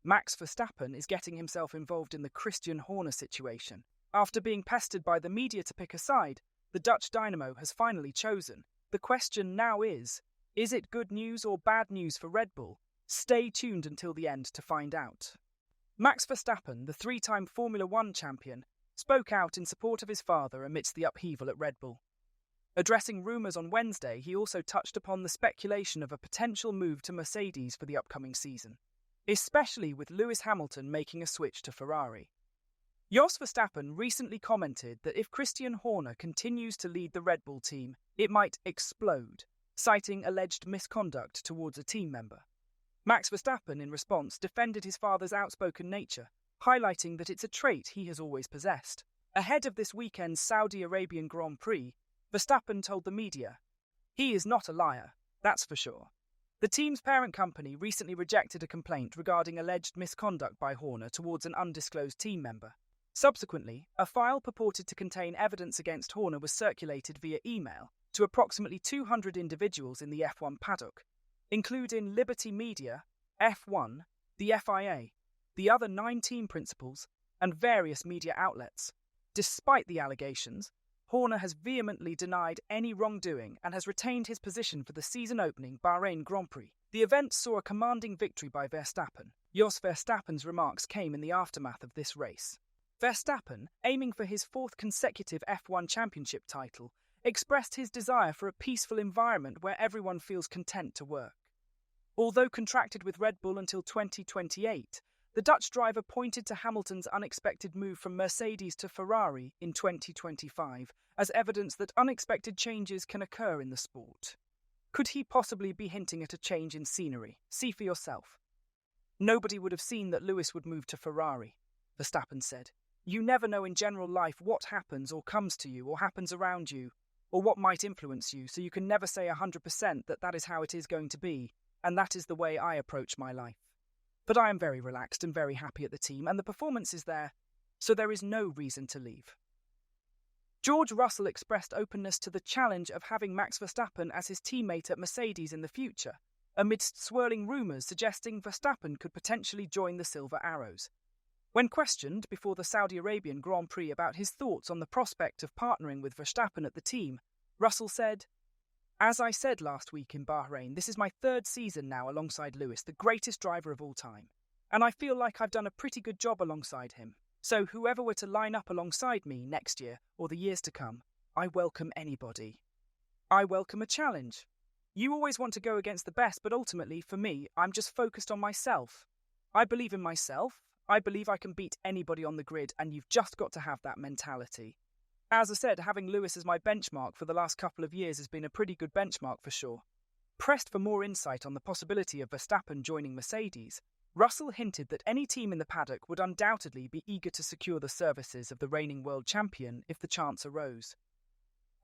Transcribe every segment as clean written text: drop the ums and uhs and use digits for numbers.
Max Verstappen is getting himself involved in the Christian Horner situation. After being pestered by the media to pick a side, the Dutch dynamo has finally chosen. The question now is it good news or bad news for Red Bull? Stay tuned until the end to find out. Max Verstappen, the three-time Formula One champion, spoke out in support of his father amidst the upheaval at Red Bull. Addressing rumours on Wednesday, he also touched upon the speculation of a potential move to Mercedes for the upcoming season, especially with Lewis Hamilton making a switch to Ferrari. Jos Verstappen recently commented that if Christian Horner continues to lead the Red Bull team, it might explode, citing alleged misconduct towards a team member. Max Verstappen, in response, defended his father's outspoken nature, highlighting that it's a trait he has always possessed. Ahead of this weekend's Saudi Arabian Grand Prix, Verstappen told the media, "He is not a liar, that's for sure." The team's parent company recently rejected a complaint regarding alleged misconduct by Horner towards an undisclosed team member. Subsequently, a file purported to contain evidence against Horner was circulated via email to approximately 200 individuals in the F1 paddock, including Liberty Media, F1, the FIA, the other 9 team principals, and various media outlets. Despite the allegations, Horner has vehemently denied any wrongdoing and has retained his position for the season-opening Bahrain Grand Prix. The event saw a commanding victory by Verstappen. Jos Verstappen's remarks came in the aftermath of this race. Verstappen, aiming for his 4th consecutive F1 championship title, expressed his desire for a peaceful environment where everyone feels content to work. Although contracted with Red Bull until 2028, the Dutch driver pointed to Hamilton's unexpected move from Mercedes to Ferrari in 2025 as evidence that unexpected changes can occur in the sport. Could he possibly be hinting at a change in scenery? See for yourself. Nobody would have seen that Lewis would move to Ferrari, Verstappen said. You never know in general life what happens or comes to you or happens around you, or what might influence you, so you can never say 100% that that is how it is going to be, and that is the way I approach my life. But I am very relaxed and very happy at the team, and the performance is there, so there is no reason to leave. George Russell expressed openness to the challenge of having Max Verstappen as his teammate at Mercedes in the future, amidst swirling rumours suggesting Verstappen could potentially join the Silver Arrows. When questioned before the Saudi Arabian Grand Prix about his thoughts on the prospect of partnering with Verstappen at the team, Russell said, "As I said last week in Bahrain, this is my 3rd season now alongside Lewis, the greatest driver of all time. And I feel like I've done a pretty good job alongside him. So whoever were to line up alongside me next year or the years to come, I welcome anybody. I welcome a challenge. You always want to go against the best, but ultimately, for me, I'm just focused on myself. I believe in myself. I believe I can beat anybody on the grid, and you've just got to have that mentality. As I said, having Lewis as my benchmark for the last couple of years has been a pretty good benchmark for sure." Pressed for more insight on the possibility of Verstappen joining Mercedes, Russell hinted that any team in the paddock would undoubtedly be eager to secure the services of the reigning world champion if the chance arose.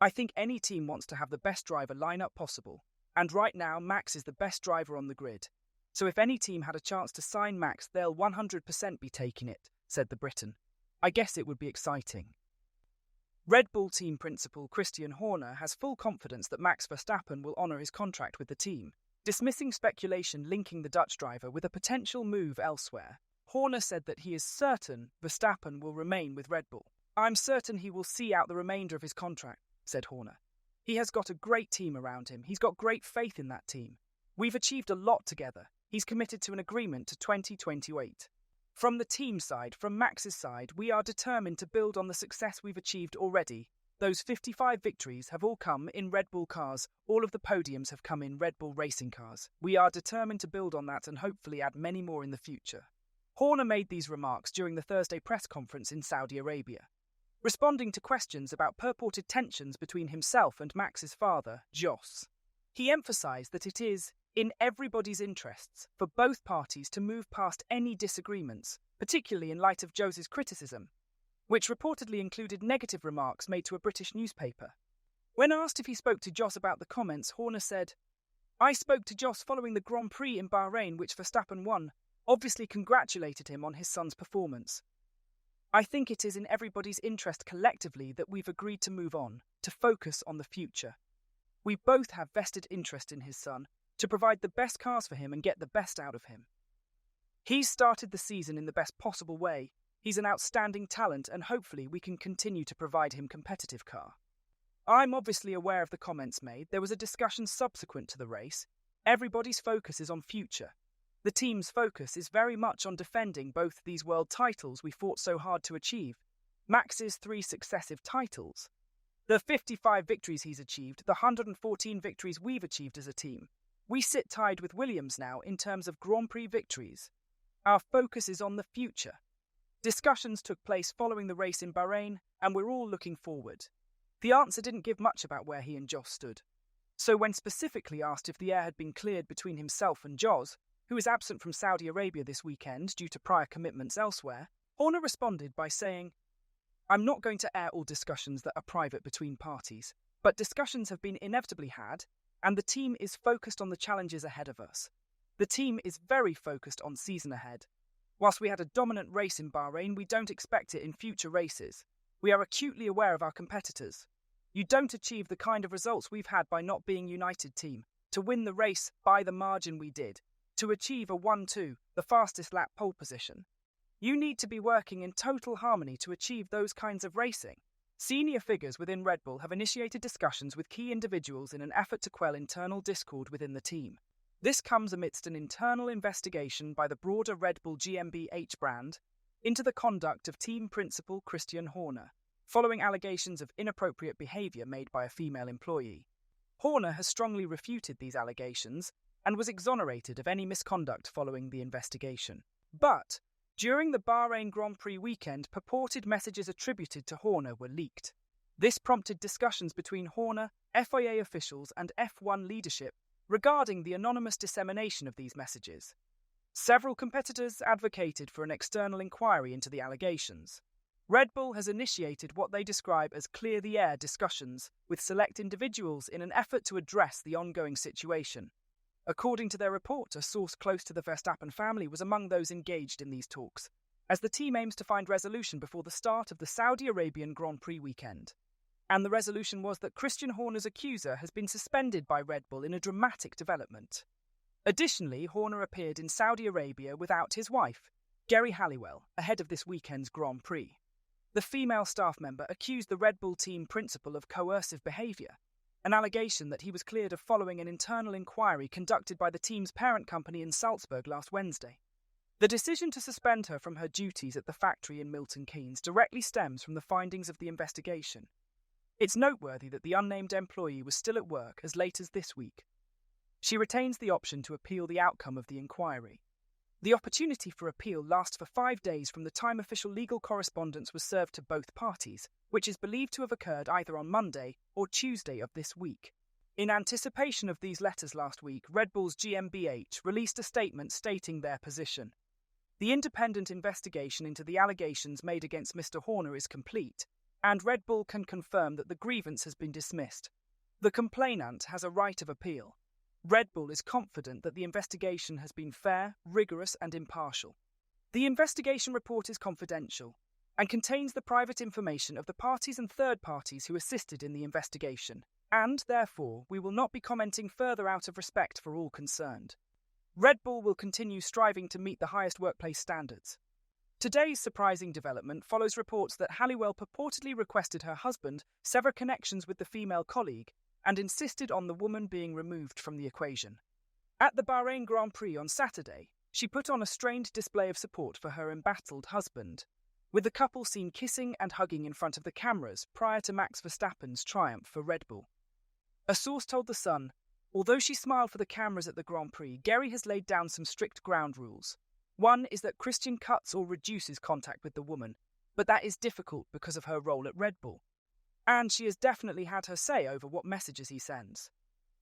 "I think any team wants to have the best driver lineup possible, and right now Max is the best driver on the grid. So if any team had a chance to sign Max, they'll 100% be taking it," said the Briton. "I guess it would be exciting." Red Bull team principal Christian Horner has full confidence that Max Verstappen will honour his contract with the team, dismissing speculation linking the Dutch driver with a potential move elsewhere. Horner said that he is certain Verstappen will remain with Red Bull. "I'm certain he will see out the remainder of his contract," said Horner. "He has got a great team around him. He's got great faith in that team. We've achieved a lot together. He's committed to an agreement to 2028. From the team side, from Max's side, we are determined to build on the success we've achieved already. Those 55 victories have all come in Red Bull cars. All of the podiums have come in Red Bull racing cars. We are determined to build on that and hopefully add many more in the future." Horner made these remarks during the Thursday press conference in Saudi Arabia, responding to questions about purported tensions between himself and Max's father, Jos. He emphasised that it is in everybody's interests for both parties to move past any disagreements, particularly in light of Jos's criticism, which reportedly included negative remarks made to a British newspaper. When asked if he spoke to Jos about the comments, Horner said, "I spoke to Jos following the Grand Prix in Bahrain, which Verstappen won, obviously congratulated him on his son's performance. I think it is in everybody's interest collectively that we've agreed to move on, to focus on the future. We both have vested interest in his son, to provide the best cars for him and get the best out of him." He's started the season in the best possible way. He's an outstanding talent and hopefully we can continue to provide him competitive car. I'm obviously aware of the comments made. There was a discussion subsequent to the race. Everybody's focus is on future. The team's focus is very much on defending both these world titles we fought so hard to achieve. Max's 3 successive titles. The 55 victories he's achieved, the 114 victories we've achieved as a team. We sit tied with Williams now in terms of Grand Prix victories. Our focus is on the future. Discussions took place following the race in Bahrain, and we're all looking forward. The answer didn't give much about where he and Jos stood. So when specifically asked if the air had been cleared between himself and Jos, who is absent from Saudi Arabia this weekend due to prior commitments elsewhere, Horner responded by saying, "I'm not going to air all discussions that are private between parties, but discussions have been inevitably had, and the team is focused on the challenges ahead of us. The team is very focused on season ahead. Whilst we had a dominant race in Bahrain, we don't expect it in future races. We are acutely aware of our competitors. You don't achieve the kind of results we've had by not being united team, to win the race by the margin we did, to achieve a 1-2, the fastest lap pole position. You need to be working in total harmony to achieve those kinds of racing." Senior figures within Red Bull have initiated discussions with key individuals in an effort to quell internal discord within the team. This comes amidst an internal investigation by the broader Red Bull GmbH brand into the conduct of team principal Christian Horner, following allegations of inappropriate behaviour made by a female employee. Horner has strongly refuted these allegations and was exonerated of any misconduct following the investigation. But during the Bahrain Grand Prix weekend, purported messages attributed to Horner were leaked. This prompted discussions between Horner, FIA officials and F1 leadership regarding the anonymous dissemination of these messages. Several competitors advocated for an external inquiry into the allegations. Red Bull has initiated what they describe as clear the air discussions with select individuals in an effort to address the ongoing situation. According to their report, a source close to the Verstappen family was among those engaged in these talks, as the team aims to find resolution before the start of the Saudi Arabian Grand Prix weekend. And the resolution was that Christian Horner's accuser has been suspended by Red Bull in a dramatic development. Additionally, Horner appeared in Saudi Arabia without his wife, Geri Halliwell, ahead of this weekend's Grand Prix. The female staff member accused the Red Bull team principal of coercive behaviour, an allegation that he was cleared of following an internal inquiry conducted by the team's parent company in Salzburg last Wednesday. The decision to suspend her from her duties at the factory in Milton Keynes directly stems from the findings of the investigation. It's noteworthy that the unnamed employee was still at work as late as this week. She retains the option to appeal the outcome of the inquiry. The opportunity for appeal lasts for 5 days from the time official legal correspondence was served to both parties, which is believed to have occurred either on Monday or Tuesday of this week. In anticipation of these letters last week, Red Bull's GmbH released a statement stating their position. The independent investigation into the allegations made against Mr. Horner is complete, and Red Bull can confirm that the grievance has been dismissed. The complainant has a right of appeal. Red Bull is confident that the investigation has been fair, rigorous and impartial. The investigation report is confidential and contains the private information of the parties and third parties who assisted in the investigation, and, therefore, we will not be commenting further out of respect for all concerned. Red Bull will continue striving to meet the highest workplace standards. Today's surprising development follows reports that Halliwell purportedly requested her husband sever connections with the female colleague and insisted on the woman being removed from the equation. At the Bahrain Grand Prix on Saturday, she put on a strained display of support for her embattled husband, with the couple seen kissing and hugging in front of the cameras prior to Max Verstappen's triumph for Red Bull. A source told The Sun, although she smiled for the cameras at the Grand Prix, Geri has laid down some strict ground rules. One is that Christian cuts or reduces contact with the woman, but that is difficult because of her role at Red Bull. And she has definitely had her say over what messages he sends.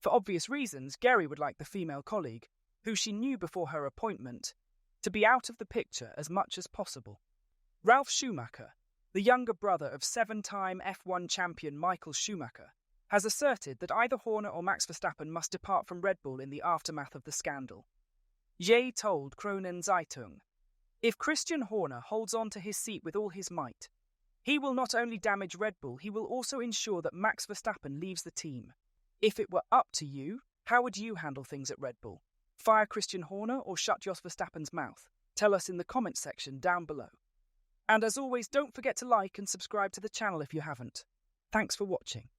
For obvious reasons, Geri would like the female colleague, who she knew before her appointment, to be out of the picture as much as possible. Ralf Schumacher, the younger brother of 7-time F1 champion Michael Schumacher, has asserted that either Horner or Max Verstappen must depart from Red Bull in the aftermath of the scandal. Ye told Kronen Zeitung, "If Christian Horner holds on to his seat with all his might, he will not only damage Red Bull, he will also ensure that Max Verstappen leaves the team. If it were up to you, how would you handle things at Red Bull? Fire Christian Horner or shut Jos Verstappen's mouth?" Tell us in the comments section down below. And as always, don't forget to like and subscribe to the channel if you haven't. Thanks for watching.